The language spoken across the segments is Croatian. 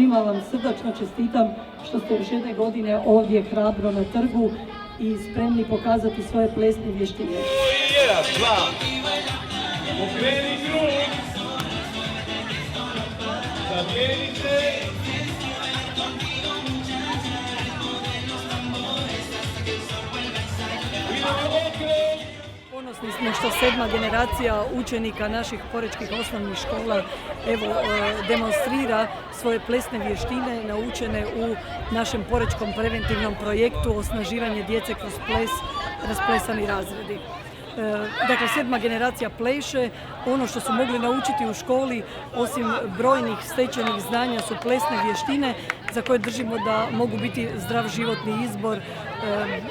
svima vam srdačno čestitam što ste još jedne godine ovdje hrabro na trgu i spremni pokazati svoje plesne vještine. Jedan, dva, okreni krug, zamijeni se. Ponosni smo što 7. generacija učenika naših porečkih osnovnih škola demonstrira svoje plesne vještine naučene u našem porečkom preventivnom projektu osnaživanje djece kroz ples, rasplesani razredi. Dakle, 7. generacija pleše, ono što su mogli naučiti u školi, osim brojnih stečenih znanja, su plesne vještine za koje držimo da mogu biti zdrav životni izbor,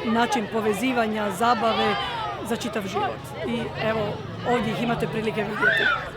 način povezivanja, zabave za čitav život. I evo, ovdje ih imate prilike vidjeti.